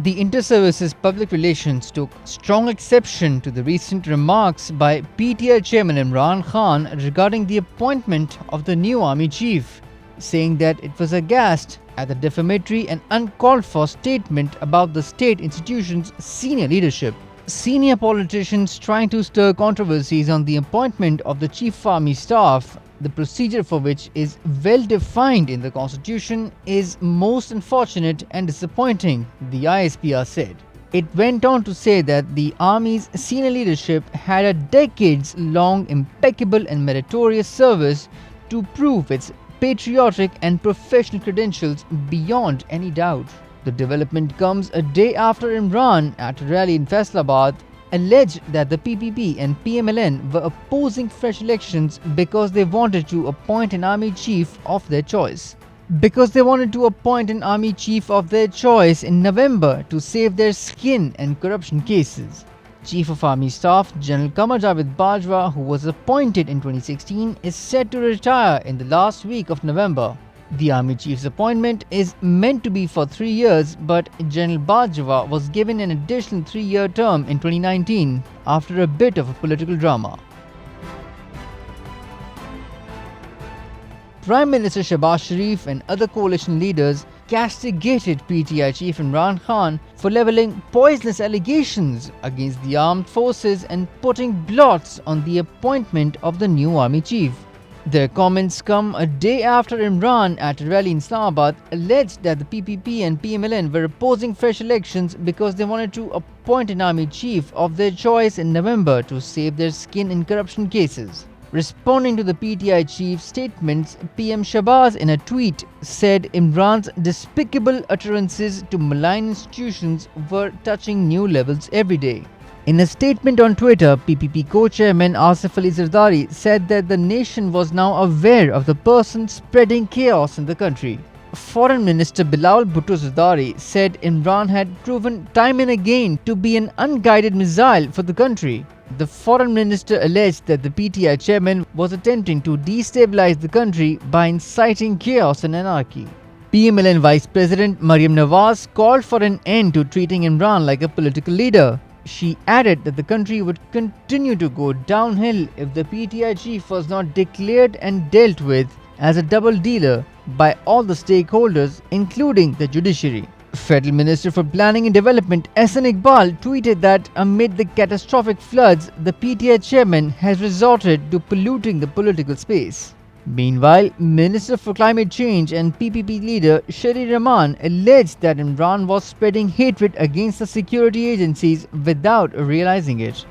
The Inter-Services Public Relations took strong exception to the recent remarks by PTI Chairman Imran Khan regarding the appointment of the new army chief, saying that it was aghast at the defamatory and uncalled for statement about the state institution's senior leadership. Senior politicians trying to stir controversies on the appointment of the Chief of Army Staff, the procedure for which is well defined in the Constitution, is most unfortunate and disappointing, the ISPR said. It went on to say that the Army's senior leadership had a decades-long impeccable and meritorious service to prove its patriotic and professional credentials beyond any doubt. The development comes a day after Imran, at a rally in Faisalabad, alleged that the PPP and PMLN were opposing fresh elections because they wanted to appoint an army chief of their choice. In November to save their skin and corruption cases. Chief of Army Staff General Qamar Javed Bajwa, who was appointed in 2016, is set to retire in the last week of November. The Army Chief's appointment is meant to be for 3 years, but General Bajwa was given an additional 3-year term in 2019 after a bit of a political drama. Prime Minister Shehbaz Sharif and other coalition leaders castigated PTI Chief Imran Khan for levelling poisonous allegations against the armed forces and putting blots on the appointment of the new army chief. Their comments come a day after Imran, at a rally in Islamabad, alleged that the PPP and PMLN were opposing fresh elections because they wanted to appoint an army chief of their choice in November to save their skin in corruption cases. Responding to the PTI chief's statements, PM Shehbaz in a tweet said Imran's despicable utterances to malign institutions were touching new levels every day. In a statement on Twitter, PPP co-chairman Asif Ali Zardari said that the nation was now aware of the person spreading chaos in the country. Foreign Minister Bilal Bhutto Zardari said Imran had proven time and again to be an unguided missile for the country. The foreign minister alleged that the PTI chairman was attempting to destabilize the country by inciting chaos and anarchy. PMLN Vice President Maryam Nawaz called for an end to treating Imran like a political leader. She added that the country would continue to go downhill if the PTI chief was not declared and dealt with as a double dealer by all the stakeholders, including the judiciary. Federal Minister for Planning and Development Ehsan Iqbal tweeted that amid the catastrophic floods, the PTI chairman has resorted to polluting the political space. Meanwhile, Minister for Climate Change and PPP leader Sharif Rahman alleged that Imran was spreading hatred against the security agencies without realizing it.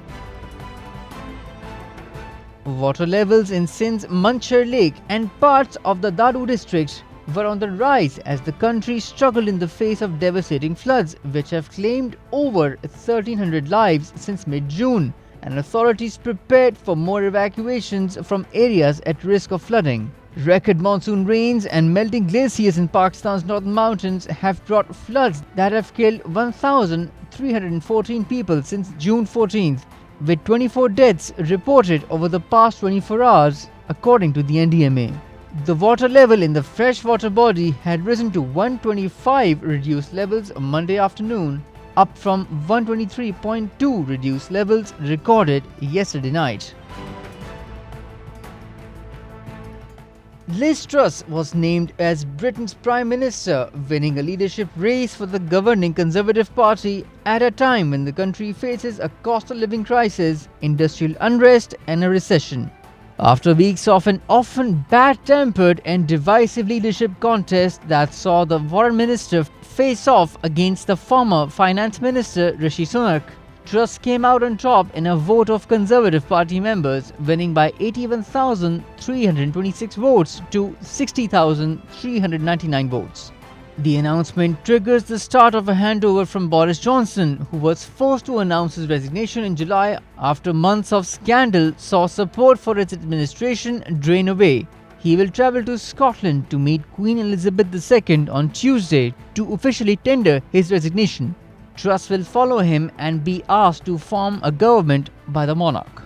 Water levels in Sindh's Manchar Lake and parts of the Dadu district were on the rise as the country struggled in the face of devastating floods, which have claimed over 1,300 lives since mid-June, and authorities prepared for more evacuations from areas at risk of flooding. Record monsoon rains and melting glaciers in Pakistan's northern mountains have brought floods that have killed 1,314 people since June 14th, with 24 deaths reported over the past 24 hours, according to the NDMA. The water level in the freshwater body had risen to 125 reduced levels Monday afternoon, up from 123.2 reduced levels recorded yesterday night. Liz Truss was named as Britain's Prime Minister, winning a leadership race for the governing Conservative Party at a time when the country faces a cost of living crisis, industrial unrest, and a recession. After weeks of an often bad-tempered and divisive leadership contest that saw the foreign minister face off against the former finance minister Rishi Sunak, Truss came out on top in a vote of Conservative Party members, winning by 81,326 votes to 60,399 votes. The announcement triggers the start of a handover from Boris Johnson, who was forced to announce his resignation in July after months of scandal saw support for its administration drain away. He will travel to Scotland to meet Queen Elizabeth II on Tuesday to officially tender his resignation. Truss will follow him and be asked to form a government by the monarch.